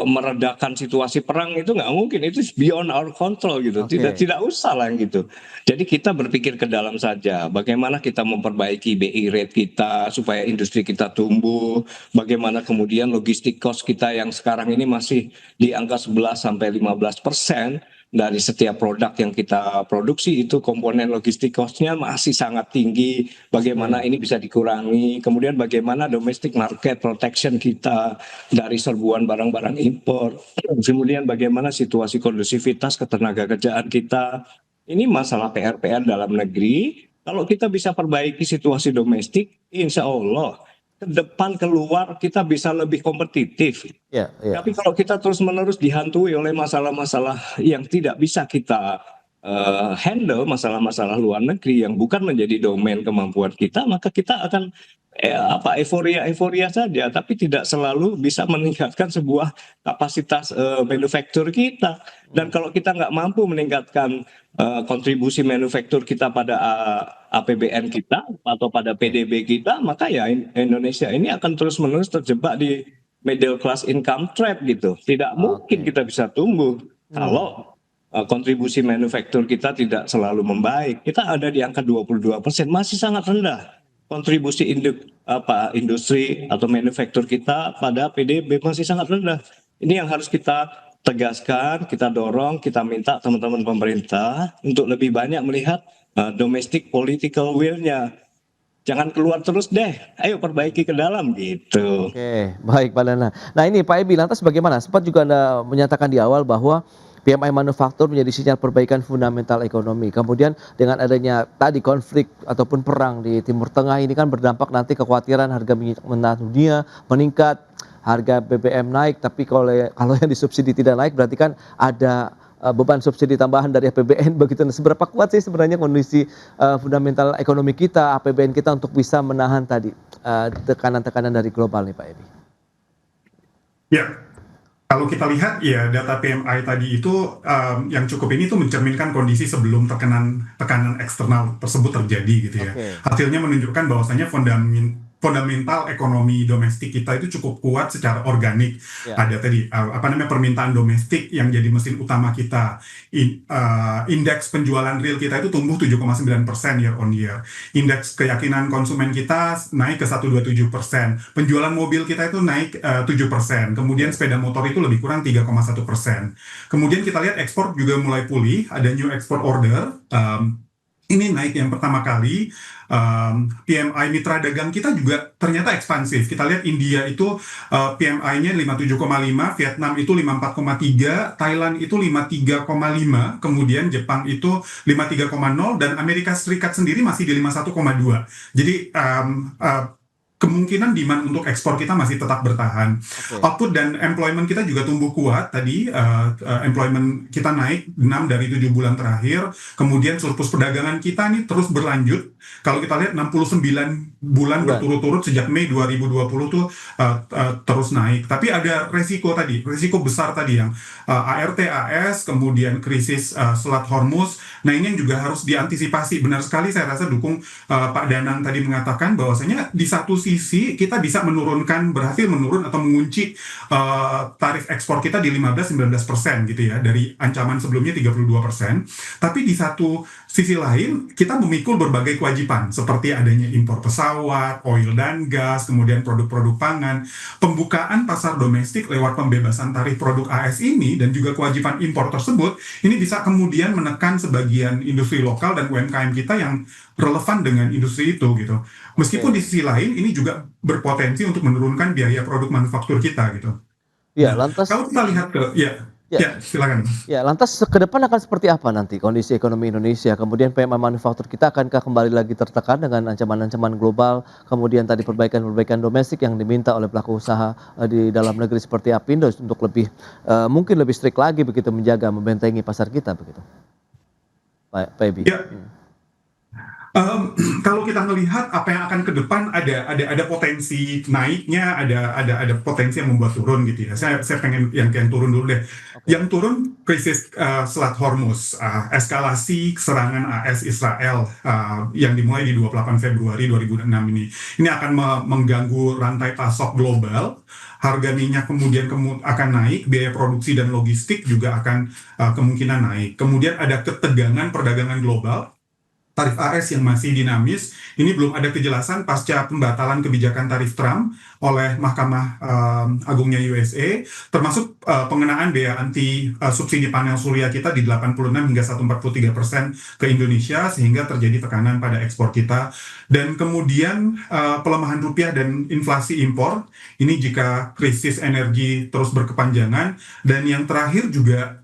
meredakan situasi perang, itu nggak mungkin, itu beyond our control gitu. Tidak usah lah gitu. Jadi kita berpikir ke dalam saja, bagaimana kita memperbaiki BI rate kita supaya industri kita tumbuh, bagaimana kemudian logistik cost kita yang sekarang ini masih di angka 11-15% dari setiap produk yang kita produksi, itu komponen logistik cost-nya masih sangat tinggi. Bagaimana ini bisa dikurangi, kemudian bagaimana domestic market protection kita dari serbuan barang-barang impor, kemudian bagaimana situasi kondusivitas ketenagakerjaan kita. Ini masalah PR dalam negeri. Kalau kita bisa perbaiki situasi domestik, insya Allah ke depan keluar kita bisa lebih kompetitif. Tapi kalau kita terus-menerus dihantui oleh masalah-masalah yang tidak bisa kita handle, masalah-masalah luar negeri yang bukan menjadi domain kemampuan kita, maka kita akan euforia saja, tapi tidak selalu bisa meningkatkan sebuah kapasitas manufaktur kita. Dan kalau kita nggak mampu meningkatkan kontribusi manufaktur kita pada APBN kita atau pada PDB kita, maka ya Indonesia ini akan terus-menerus terjebak di middle class income trap gitu. Tidak mungkin kita bisa tumbuh kalau kontribusi manufaktur kita tidak selalu membaik. Kita ada di angka 22%, masih sangat rendah. Kontribusi industri atau manufaktur kita pada PDB masih sangat rendah. Ini yang harus kita tegaskan, kita dorong, kita minta teman-teman pemerintah untuk lebih banyak melihat domestic political will-nya. Jangan keluar terus deh, ayo perbaiki ke dalam gitu. Baik Pak Danang. Nah ini Pak Ebi, lantas bagaimana? Sempat juga Anda menyatakan di awal bahwa PMI manufaktur menjadi sinyal perbaikan fundamental ekonomi. Kemudian dengan adanya tadi konflik ataupun perang di Timur Tengah ini kan berdampak nanti kekhawatiran harga minyak mentah dunia meningkat, harga BBM naik, tapi kalau yang disubsidi tidak naik berarti kan ada beban subsidi tambahan dari APBN begitu. Seberapa kuat sih sebenarnya kondisi fundamental ekonomi kita, APBN kita untuk bisa menahan tadi tekanan-tekanan dari global nih Pak Ebi? Ya. Kalau kita lihat ya data PMI tadi itu yang cukup ini tuh mencerminkan kondisi sebelum tekanan eksternal tersebut terjadi gitu ya. Hasilnya menunjukkan bahwasanya fundamental ekonomi domestik kita itu cukup kuat secara organik. Ada tadi permintaan domestik yang jadi mesin utama kita. Indeks penjualan real kita itu tumbuh 7,9% year on year. Indeks keyakinan konsumen kita naik ke 127%. Penjualan mobil kita itu naik 7%. Kemudian sepeda motor itu lebih kurang 3,1%. Kemudian kita lihat ekspor juga mulai pulih, ada new export order ini naik yang pertama kali. PMI mitra dagang kita juga ternyata ekspansif. Kita lihat India itu PMI-nya 57,5, Vietnam itu 54,3, Thailand itu 53,5, kemudian Jepang itu 53,0, dan Amerika Serikat sendiri masih di 51,2. Jadi kemungkinan demand untuk ekspor kita masih tetap bertahan. Output dan employment kita juga tumbuh kuat tadi. Employment kita naik 6 dari 7 bulan terakhir. Kemudian surplus perdagangan kita nih terus berlanjut. Kalau kita lihat 69 bulan berturut-turut sejak Mei 2020 tuh terus naik. Tapi ada resiko besar tadi yang ART, AS, kemudian krisis Selat Hormuz. Nah, ini yang juga harus diantisipasi. Benar sekali, saya rasa dukung Pak Danang tadi mengatakan bahwasanya di satu sisi kita bisa berhasil menurun atau mengunci tarif ekspor kita di 15-19% gitu ya, dari ancaman sebelumnya 32%. Tapi di satu sisi lain kita memikul berbagai kewajiban seperti adanya impor pesawat, oil dan gas, kemudian produk-produk pangan, pembukaan pasar domestik lewat pembebasan tarif produk AS ini, dan juga kewajiban impor tersebut ini bisa kemudian menekan sebagian industri lokal dan UMKM kita yang relevan dengan industri itu gitu. Meskipun di sisi lain ini juga berpotensi untuk menurunkan biaya produk manufaktur kita gitu. Ya, lantas kalau kita lihat ke silakan. Ya, lantas ke depan akan seperti apa nanti kondisi ekonomi Indonesia? Kemudian PMI manufaktur kita akankah kembali lagi tertekan dengan ancaman-ancaman global? Kemudian tadi perbaikan-perbaikan domestik yang diminta oleh pelaku usaha di dalam negeri seperti Apindo untuk mungkin lebih strict lagi begitu menjaga, membentengi pasar kita begitu. Pak Ebi. Ya. Kalau kita melihat apa yang akan ke depan, ada potensi naiknya, ada potensi yang membuat turun gitu ya. Saya pengen yang turun dulu deh. Yang turun krisis Selat Hormuz, eskalasi serangan AS Israel yang dimulai di 28 Februari 2006 ini. Ini akan mengganggu rantai pasok global. Harga minyak kemudian akan naik, biaya produksi dan logistik juga akan kemungkinan naik. Kemudian ada ketegangan perdagangan global. Tarif AS yang masih dinamis, ini belum ada kejelasan pasca pembatalan kebijakan tarif Trump oleh Mahkamah Agungnya USA, termasuk pengenaan biaya anti subsidi panel surya kita di 86 hingga 143% ke Indonesia, sehingga terjadi tekanan pada ekspor kita. Dan kemudian pelemahan rupiah dan inflasi impor, ini jika krisis energi terus berkepanjangan. Dan yang terakhir juga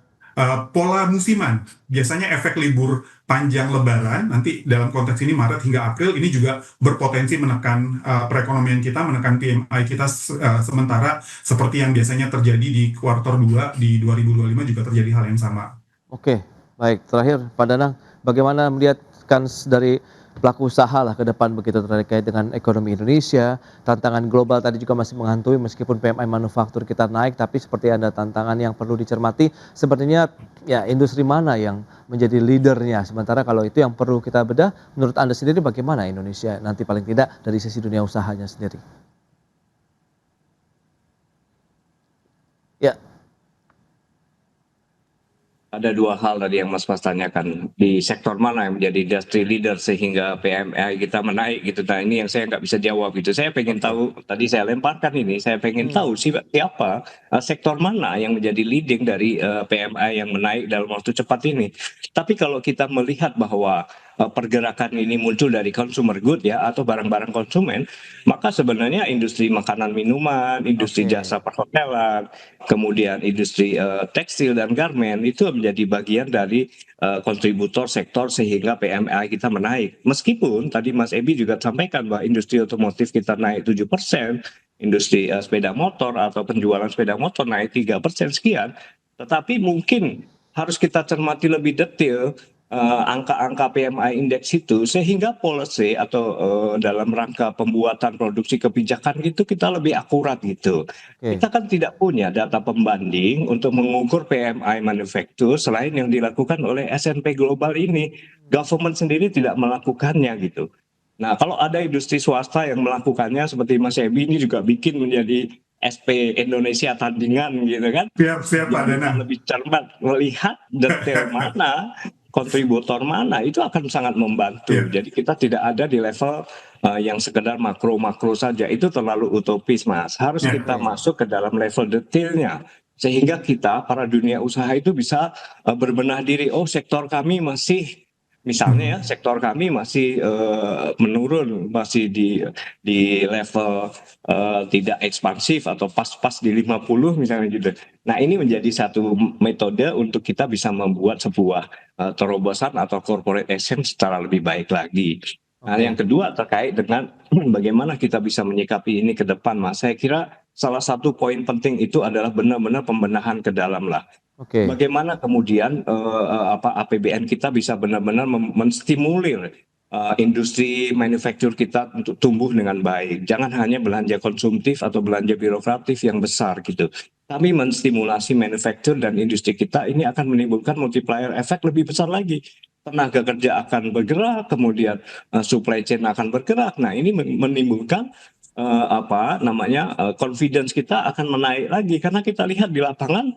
pola musiman, biasanya efek libur panjang Lebaran, nanti dalam konteks ini Maret hingga April, ini juga berpotensi menekan perekonomian kita, menekan PMI kita sementara seperti yang biasanya terjadi di kuartal 2 di 2025 juga terjadi hal yang sama. Oke, baik. Terakhir, Pak Danang, bagaimana melihat kans dari pelaku usaha lah ke depan begitu terkait dengan ekonomi Indonesia? Tantangan global tadi juga masih menghantui meskipun PMI manufaktur kita naik, tapi seperti ada tantangan yang perlu dicermati. Sepertinya ya industri mana yang menjadi leadernya, sementara kalau itu yang perlu kita bedah. Menurut Anda sendiri bagaimana Indonesia nanti paling tidak dari sisi dunia usahanya sendiri? Ya. Ada dua hal tadi yang Mas tanyakan, di sektor mana yang menjadi industry leader sehingga PMI kita menaik gitu. Nah, ini yang saya nggak bisa jawab gitu. Saya pengen tahu, tadi saya lemparkan ini, saya pengen tahu siapa sektor mana yang menjadi leading dari PMI yang menaik dalam waktu cepat ini. Tapi kalau kita melihat bahwa pergerakan ini muncul dari consumer good ya, atau barang-barang konsumen, maka sebenarnya industri makanan minuman, industri jasa perhotelan, kemudian industri tekstil dan garmen itu menjadi bagian dari kontributor sektor sehingga PMI kita menaik. Meskipun tadi Mas Ebi juga sampaikan bahwa industri otomotif kita naik 7%, industri sepeda motor atau penjualan sepeda motor naik 3% sekian, tetapi mungkin harus kita cermati lebih detail angka-angka PMI index itu, sehingga policy atau dalam rangka pembuatan produksi kebijakan itu kita lebih akurat gitu. Kita kan tidak punya data pembanding untuk mengukur PMI manufaktur selain yang dilakukan oleh S&P Global ini. Government sendiri tidak melakukannya gitu. Nah, kalau ada industri swasta yang melakukannya seperti Mas Ebi ini juga bikin menjadi SP Indonesia tandingan gitu kan. Siap Pak Danang. Lebih cermat melihat detail mana, kontributor mana, itu akan sangat membantu. Jadi kita tidak ada di level yang sekedar makro-makro saja, itu terlalu utopis Mas. Harus kita masuk ke dalam level detailnya, sehingga kita para dunia usaha itu bisa berbenah diri. Oh, sektor kami masih Misalnya ya, sektor kami masih menurun, masih di level tidak ekspansif atau pas-pas di 50 misalnya gitu. Nah, ini menjadi satu metode untuk kita bisa membuat sebuah terobosan atau corporate action secara lebih baik lagi. Nah, yang kedua terkait dengan bagaimana kita bisa menyikapi ini ke depan, Mas. Saya kira salah satu poin penting itu adalah benar-benar pembenahan ke dalam lah. Bagaimana kemudian APBN kita bisa benar-benar menstimulir industri manufaktur kita untuk tumbuh dengan baik. Jangan hanya belanja konsumtif atau belanja birokratif yang besar gitu. Kami menstimulasi manufaktur dan industri kita ini akan menimbulkan multiplier efek lebih besar lagi. Tenaga kerja akan bergerak, kemudian supply chain akan bergerak. Nah, ini menimbulkan confidence kita akan menaik lagi karena kita lihat di lapangan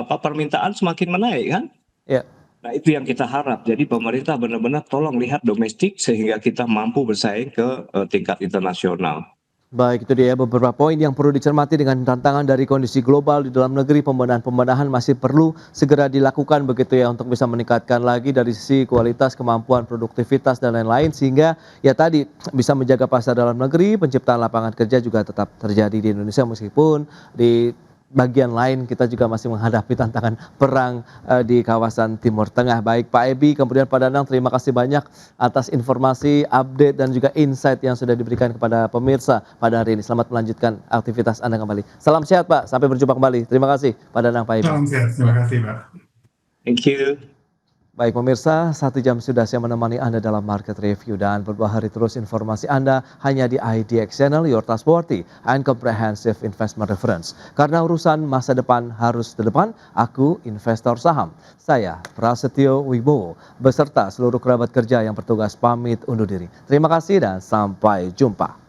permintaan semakin menaik kan? Ya. Nah, itu yang kita harap. Jadi pemerintah benar-benar tolong lihat domestik sehingga kita mampu bersaing ke tingkat internasional. Baik, itu dia beberapa poin yang perlu dicermati dengan tantangan dari kondisi global di dalam negeri. Pembenahan masih perlu segera dilakukan begitu ya untuk bisa meningkatkan lagi dari sisi kualitas, kemampuan, produktivitas dan lain-lain sehingga ya tadi bisa menjaga pasar dalam negeri, penciptaan lapangan kerja juga tetap terjadi di Indonesia meskipun di bagian lain kita juga masih menghadapi tantangan perang di kawasan Timur Tengah. Baik Pak Ebi, kemudian Pak Danang, terima kasih banyak atas informasi, update dan juga insight yang sudah diberikan kepada pemirsa pada hari ini. Selamat melanjutkan aktivitas Anda kembali. Salam sehat Pak, sampai berjumpa kembali. Terima kasih Pak Danang, Pak Ebi. Salam sehat, terima kasih Pak. Thank you. Baik pemirsa, 1 jam sudah saya menemani Anda dalam Market Review dan beberapa hari terus informasi Anda hanya di IDX Channel, your trustworthy and comprehensive investment reference. Karena urusan masa depan harus di depan, aku investor saham. Saya Prasetyo Wibowo beserta seluruh kerabat kerja yang bertugas pamit undur diri. Terima kasih dan sampai jumpa.